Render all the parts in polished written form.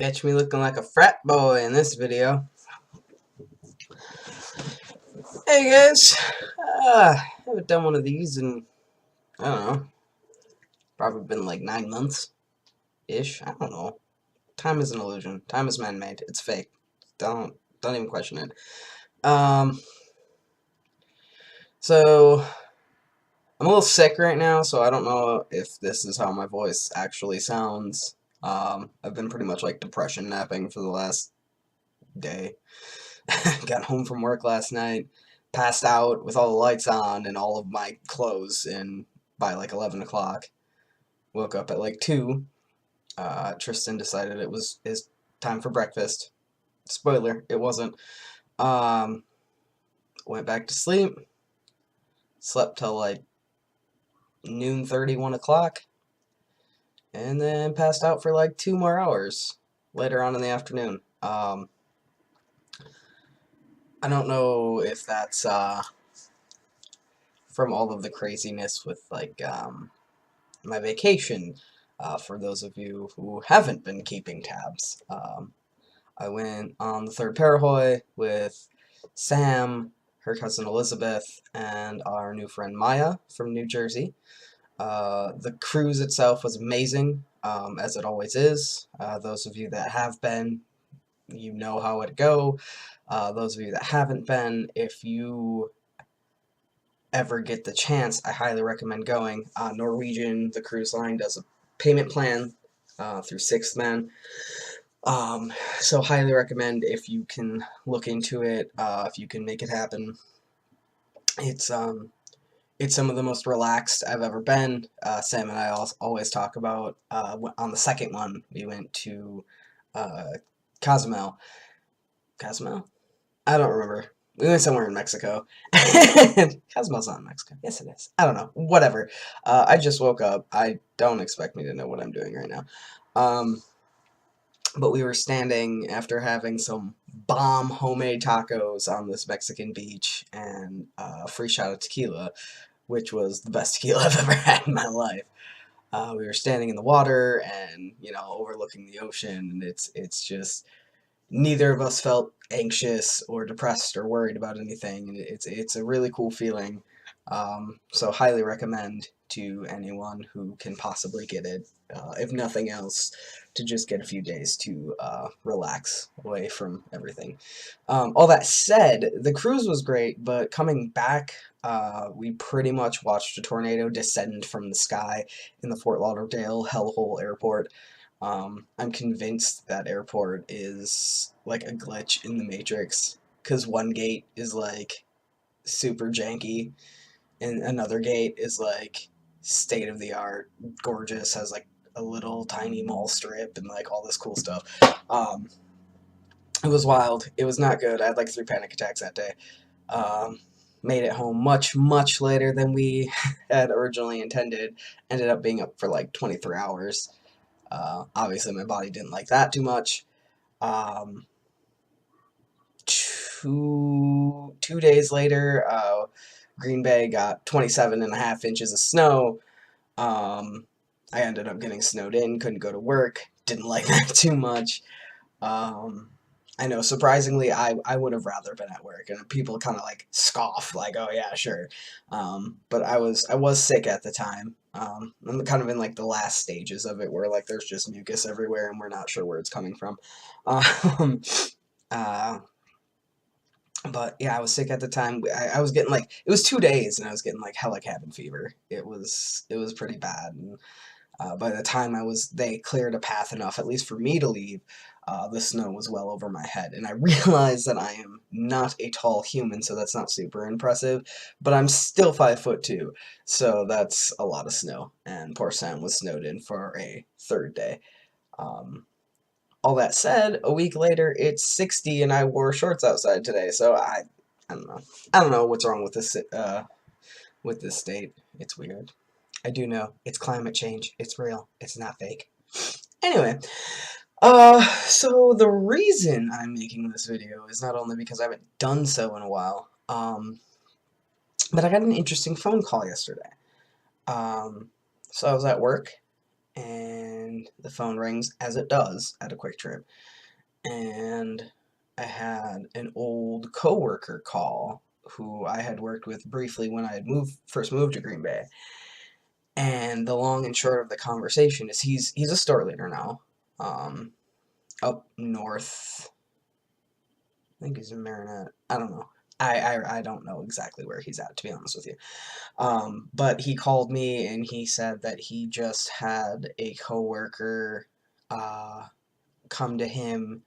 Catch me looking like a frat boy in this video. Hey guys, I haven't done one of these in, I don't know, probably been like 9 months-ish. I don't know. Time is an illusion. Time is man-made. It's fake. Don't even question it. So I'm a little sick right now, so I don't know if this is how my voice actually sounds. I've been pretty much like depression napping for the last day. Got home from work last night, passed out with all the lights on and all of my clothes in by like 11 o'clock. Woke up at like 2. Tristan decided it was his time for breakfast. Spoiler, it wasn't. Went back to sleep. Slept till like noon 30, 1 o'clock. And then passed out for like 2 more hours later on in the afternoon. I don't know if that's from all of the craziness with like my vacation. For those of you who haven't been keeping tabs, I went on the third Parahoy with Sam, her cousin Elizabeth, and our new friend Maya from New Jersey. The cruise itself was amazing, as it always is. Those of you that have been, you know how it go. Those of you that haven't been, if you ever get the chance, I highly recommend going. Norwegian, the cruise line, does a payment plan through Sixth Man. So highly recommend if you can look into it, if you can make it happen. It's some of the most relaxed I've ever been. Sam and I always talk about, on the second one, we went to Cozumel. Cozumel? I don't remember. We went somewhere in Mexico. Cozumel's not in Mexico. Yes, it is. I don't know. Whatever. I just woke up. I don't expect me to know what I'm doing right now. But we were standing after having some bomb homemade tacos on this Mexican beach and a free shot of tequila, which was the best tequila I've ever had in my life. We were standing in the water and, overlooking the ocean, and it's just, neither of us felt anxious or depressed or worried about anything, and it's a really cool feeling. So highly recommend to anyone who can possibly get it, if nothing else, to just get a few days to relax away from everything. All that said, the cruise was great, but coming back, we pretty much watched a tornado descend from the sky in the Fort Lauderdale hellhole airport. I'm convinced that airport is like a glitch in the Matrix, because one gate is like super janky, and another gate is like state of the art, gorgeous, has like a little tiny mall strip and like all this cool stuff. It was wild. It was not good. I had like 3 panic attacks that day. Made it home much, much later than we had originally intended. Ended up being up for like 23 hours. Obviously, my body didn't like that too much. 2 days later, Green Bay got 27.5 inches of snow. I ended up getting snowed in, couldn't go to work, didn't like that too much. I know, surprisingly, I would have rather been at work, and people kind of like scoff, like, oh yeah, sure. But I was sick at the time. I'm kind of in like the last stages of it, where like there's just mucus everywhere, and we're not sure where it's coming from. But yeah, I was sick at the time. I was getting like, it was 2 days, and I was getting like hella cabin fever. It was pretty bad. And by the time they cleared a path enough, at least for me to leave, the snow was well over my head. And I realized that I am not a tall human, so that's not super impressive, but I'm still 5'2", so that's a lot of snow. And poor Sam was snowed in for a third day. All that said, a week later, it's 60 and I wore shorts outside today, so I don't know. I don't know what's wrong with this state. It's weird. I do know it's climate change. It's real. It's not fake. Anyway, so the reason I'm making this video is not only because I haven't done so in a while, but I got an interesting phone call yesterday. So I was at work, and and the phone rings, as it does at a Quick Trip, and I had an old coworker call who I had worked with briefly when I had first moved to Green Bay. And the long and short of the conversation is he's a store leader now, um, up north. I think he's in Marinette. I don't know. I don't know exactly where he's at, to be honest with you. But he called me and he said that he just had a coworker come to him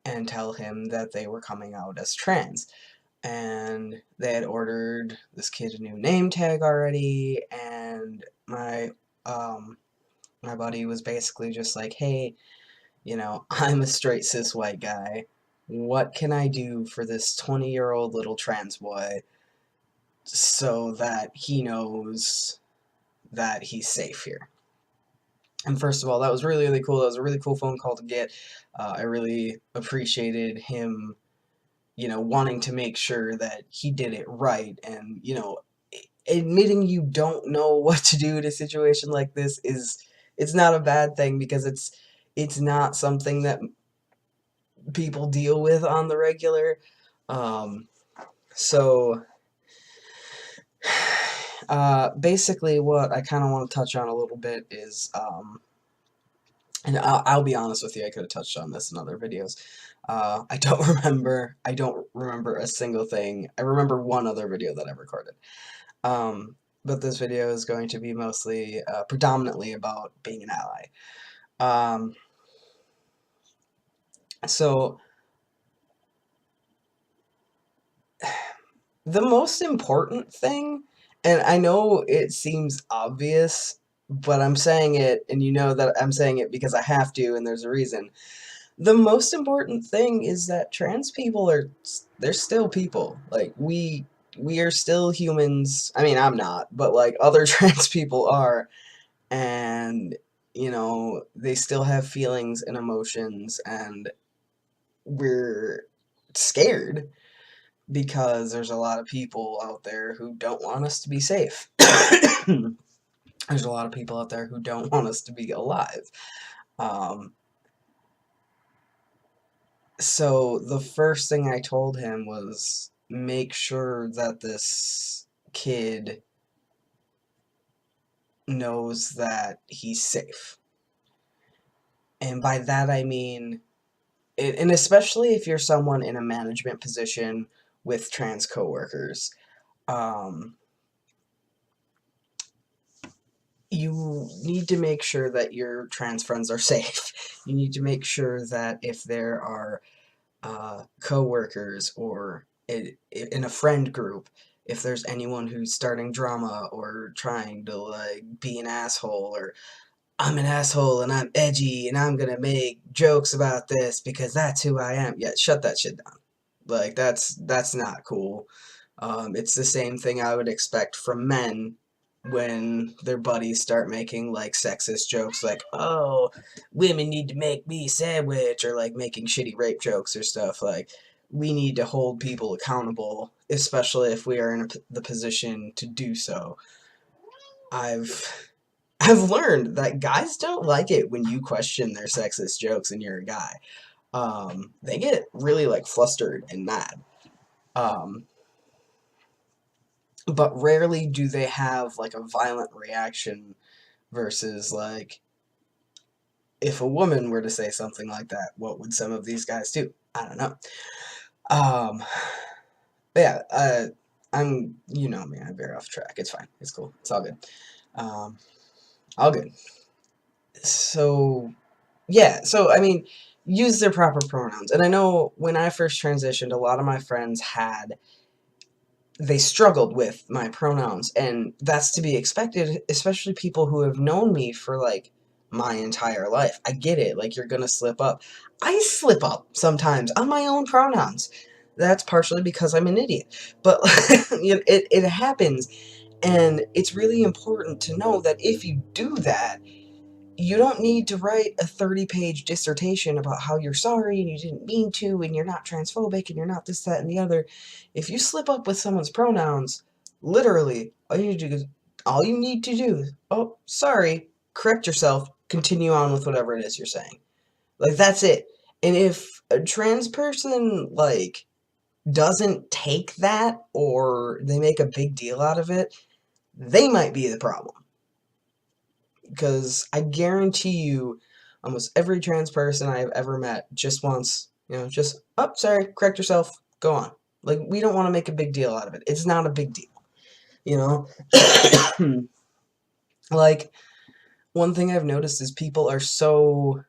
and tell him that they were coming out as trans. And they had ordered this kid a new name tag already, and my buddy was basically just like, hey, I'm a straight cis white guy. What can I do for this 20-year-old little trans boy so that he knows that he's safe here? And first of all, that was really, really cool. That was a really cool phone call to get. I really appreciated him, wanting to make sure that he did it right. And, admitting you don't know what to do in a situation like this it's not a bad thing, because it's not something that people deal with on the regular. So basically what I kind of want to touch on a little bit is, and I'll be honest with you, I could have touched on this in other videos. I don't remember a single thing. I remember one other video that I recorded. But this video is going to be mostly, predominantly about being an ally. So the most important thing, and I know it seems obvious, but I'm saying it, and you know that I'm saying it because I have to, and there's a reason. The most important thing is that trans people they're still people. Like, we are still humans. I mean, I'm not, but like other trans people are, and they still have feelings and emotions, and we're scared because there's a lot of people out there who don't want us to be safe. There's a lot of people out there who don't want us to be alive. So the first thing I told him was, make sure that this kid knows that he's safe. And by that I mean, and especially if you're someone in a management position with trans coworkers, you need to make sure that your trans friends are safe. You need to make sure that if there are coworkers or in a friend group, if there's anyone who's starting drama or trying to like be an asshole, or I'm an asshole and I'm edgy and I'm gonna make jokes about this because that's who I am. Yeah, shut that shit down. Like, that's not cool. It's the same thing I would expect from men when their buddies start making like sexist jokes, like, oh, women need to make me a sandwich, or like making shitty rape jokes or stuff. Like, we need to hold people accountable, especially if we are in the position to do so. I've learned that guys don't like it when you question their sexist jokes and you're a guy. They get really like flustered and mad. But rarely do they have like a violent reaction, versus like, if a woman were to say something like that, what would some of these guys do? I don't know. But yeah, you know me, I veer off track. It's fine. It's cool. It's all good. All good. So, yeah, so I mean, use their proper pronouns. And I know when I first transitioned, a lot of my friends they struggled with my pronouns, and that's to be expected, especially people who have known me for like my entire life. I get it, like, you're gonna slip up. I slip up sometimes on my own pronouns. That's partially because I'm an idiot, but it happens, and it's really important to know that if you do that, you don't need to write a 30-page dissertation about how you're sorry and you didn't mean to and you're not transphobic and you're not this, that, and the other. If you slip up with someone's pronouns, literally, all you need to do is, oh, sorry, correct yourself, continue on with whatever it is you're saying. Like, that's it. And if a trans person, like, doesn't take that, or they make a big deal out of it, they might be the problem. Because I guarantee you, almost every trans person I've ever met just wants, just, oh, sorry, correct yourself, go on. Like, we don't want to make a big deal out of it. It's not a big deal, you know? Like, one thing I've noticed is people are so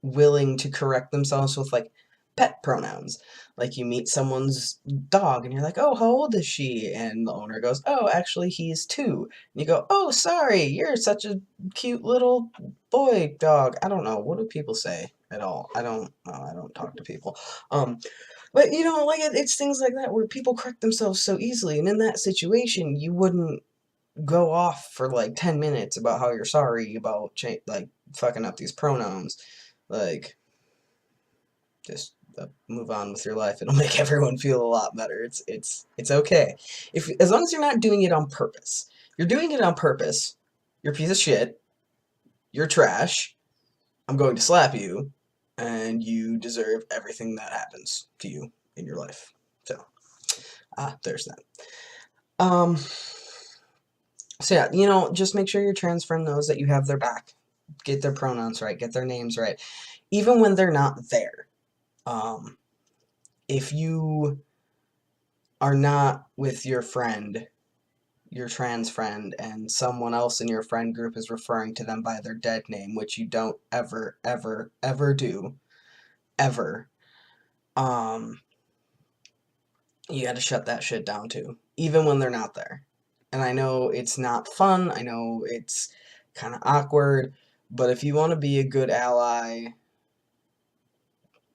willing to correct themselves with, like, pet pronouns. Like, you meet someone's dog and you're like, oh, how old is she? And the owner goes, oh, actually he's 2. And you go, oh, sorry, you're such a cute little boy dog. I don't know, what do people say at all? I don't know, I don't talk to people. But like, it's things like that where people correct themselves so easily, and in that situation you wouldn't go off for like 10 minutes about how you're sorry about like fucking up these pronouns. Like, just move on with your life. It'll make everyone feel a lot better. It's okay. As long as you're not doing it on purpose. If you're doing it on purpose, you're a piece of shit, you're trash, I'm going to slap you, and you deserve everything that happens to you in your life. So, there's that. So yeah, just make sure your trans friend knows that you have their back. Get their pronouns right, get their names right. Even when they're not there. If you are not with your friend, your trans friend, and someone else in your friend group is referring to them by their dead name, which you don't ever, ever, ever do, ever, you gotta shut that shit down too, even when they're not there. And I know it's not fun, I know it's kind of awkward, but if you want to be a good ally,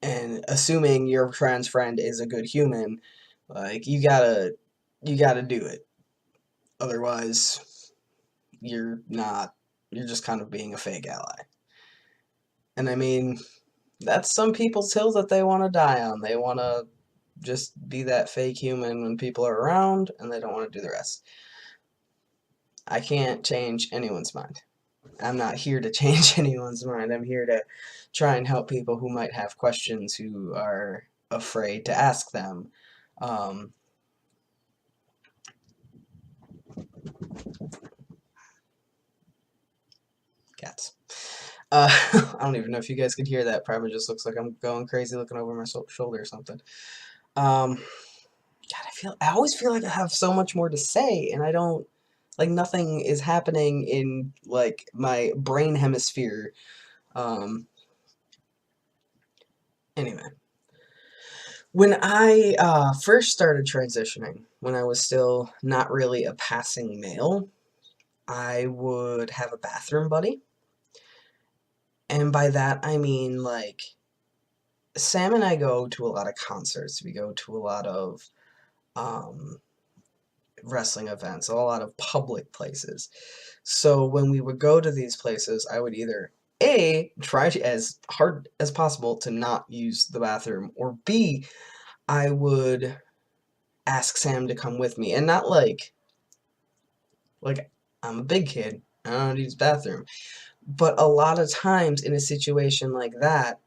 and assuming your trans friend is a good human, like, you gotta do it. Otherwise, you're not, you're just kind of being a fake ally. And I mean, that's some people's hill that they want to die on. They want to just be that fake human when people are around, and they don't want to do the rest. I can't change anyone's mind. I'm not here to change anyone's mind. I'm here to try and help people who might have questions, who are afraid to ask them. Cats. I don't even know if you guys could hear that. Probably just looks like I'm going crazy looking over my shoulder or something. God, I always feel like I have so much more to say, and I don't, like, nothing is happening in, like, my brain hemisphere. Anyway. When I first started transitioning, when I was still not really a passing male, I would have a bathroom buddy. And by that, I mean, like, Sam and I go to a lot of concerts. We go to a lot of um, wrestling events, a lot of public places. So when we would go to these places, I would either A, try to, as hard as possible to not use the bathroom, or B, I would ask Sam to come with me. And not like I'm a big kid, I don't know to use the bathroom. But a lot of times in a situation like that,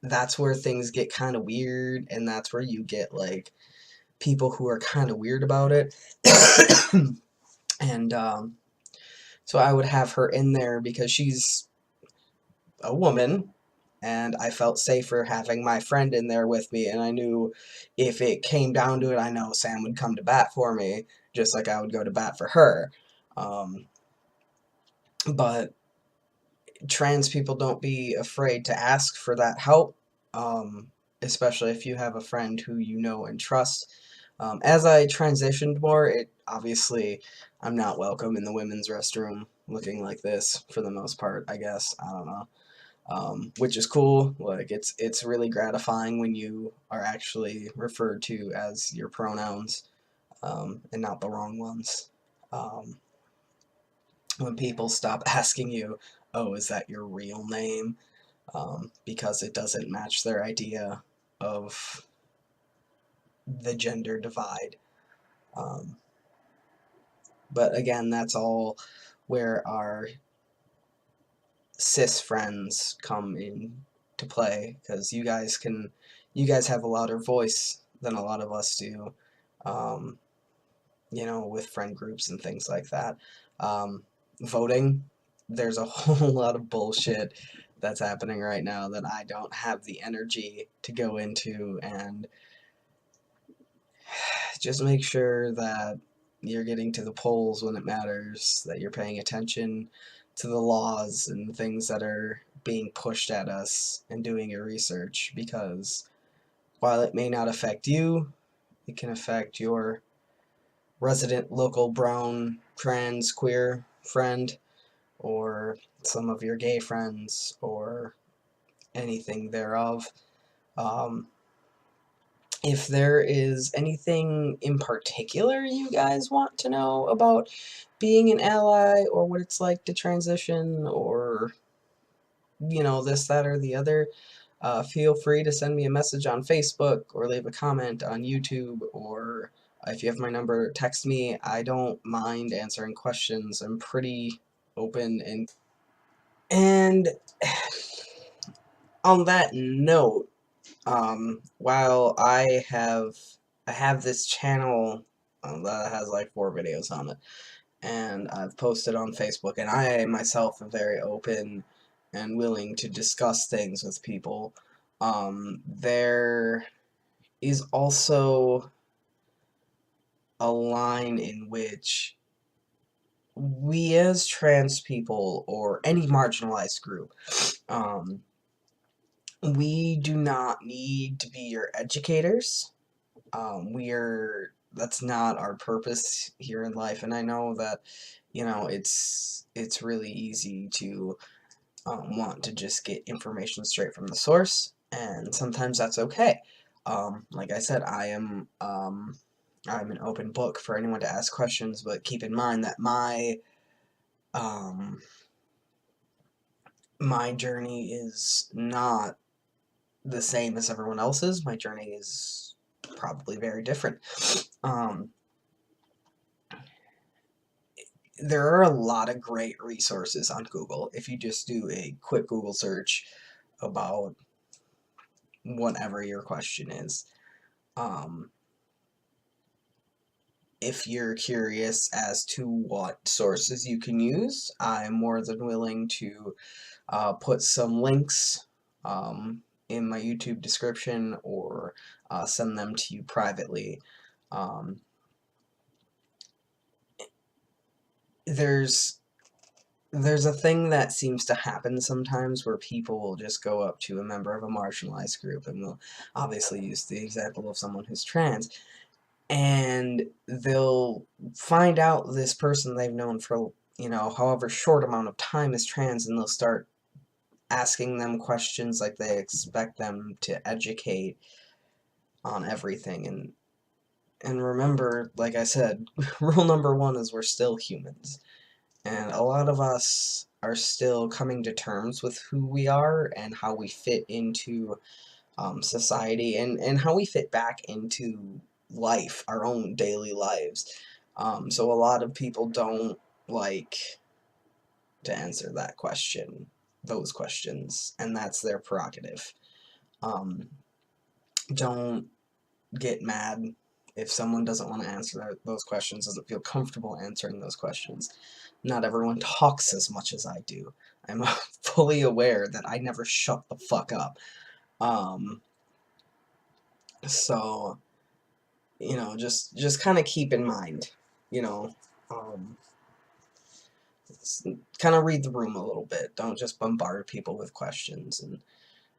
that's where things get kind of weird, and that's where you get, like, people who are kind of weird about it. And so I would have her in there because she's a woman, and I felt safer having my friend in there with me, and I knew if it came down to it, I know Sam would come to bat for me, just like I would go to bat for her. But trans people, don't be afraid to ask for that help, especially if you have a friend who you know and trust. As I transitioned more, obviously, I'm not welcome in the women's restroom looking like this for the most part, I guess. I don't know. Which is cool. Like, it's really gratifying when you are actually referred to as your pronouns, and not the wrong ones. When people stop asking you, oh, is that your real name? Because it doesn't match their idea of the gender divide. But again, that's all where our cis friends come in to play, because you guys have a louder voice than a lot of us do, um, with friend groups and things like that. Um, Voting, there's a whole lot of bullshit that's happening right now that I don't have the energy to go into, and just make sure that you're getting to the polls when it matters, that you're paying attention to the laws and things that are being pushed at us, and doing your research, because while it may not affect you, it can affect your resident local brown, trans, queer friend, or some of your gay friends, or anything thereof. Um, if there is anything in particular you guys want to know about being an ally, or what it's like to transition, or this, that, or the other, feel free to send me a message on Facebook, or leave a comment on YouTube, or if you have my number, text me. I don't mind answering questions. I'm pretty open. And on that note, while I have this channel that has like 4 videos on it, and I've posted on Facebook, and I myself am very open and willing to discuss things with people. There is also a line in which we as trans people, or any marginalized group, um, we do not need to be your educators. That's not our purpose here in life, and I know that it's really easy to want to just get information straight from the source, and sometimes that's okay. Like I said, I'm an open book for anyone to ask questions, but keep in mind that um, my journey is not the same as everyone else's. My journey is probably very different. Um, there are a lot of great resources on Google. If you just do a quick Google search about whatever your question is. Um, if you're curious as to what sources you can use, I'm more than willing to put some links in my YouTube description, or send them to you privately. Um, there's there's a thing that seems to happen sometimes, where people will just go up to a member of a marginalized group, and we'll obviously use the example of someone who's trans, and they'll find out this person they've known for however short amount of time is trans, and they'll start asking them questions like they expect them to educate on everything. And remember, like I said, rule number one is we're still humans. And a lot of us are still coming to terms with who we are, and how we fit into society, and how we fit back into life, our own daily lives. So a lot of people don't like to answer those questions, and that's their prerogative. Um, don't get mad if someone doesn't want to answer those questions, doesn't feel comfortable answering those questions. Not everyone talks as much as I do. I'm fully aware that I never shut the fuck up. Um, so, just kind of keep in mind, you know, um, kind of read the room a little bit. Don't just bombard people with questions. And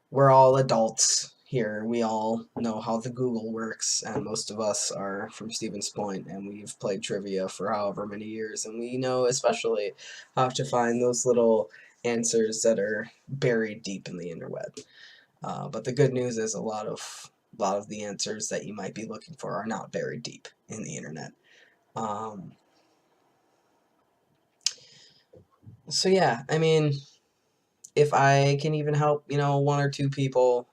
we're all adults here. We all know how the Google works, and most of us are from Stevens Point, and we've played trivia for however many years, and we know especially how to find those little answers that are buried deep in the interweb. But the good news is a lot of the answers that you might be looking for are not buried deep in the internet. Um, so yeah, I mean, if I can even help, one or two people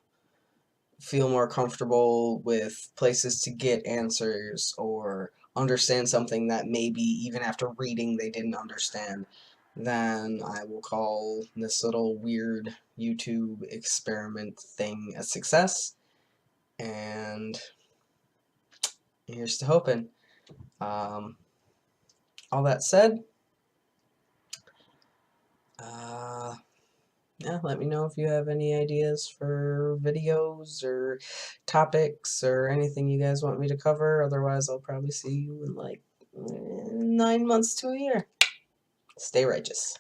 feel more comfortable with places to get answers, or understand something that maybe even after reading they didn't understand, then I will call this little weird YouTube experiment thing a success. And here's to hoping. All that said, yeah, let me know if you have any ideas for videos or topics or anything you guys want me to cover. Otherwise, I'll probably see you in like 9 months to a year. Stay righteous.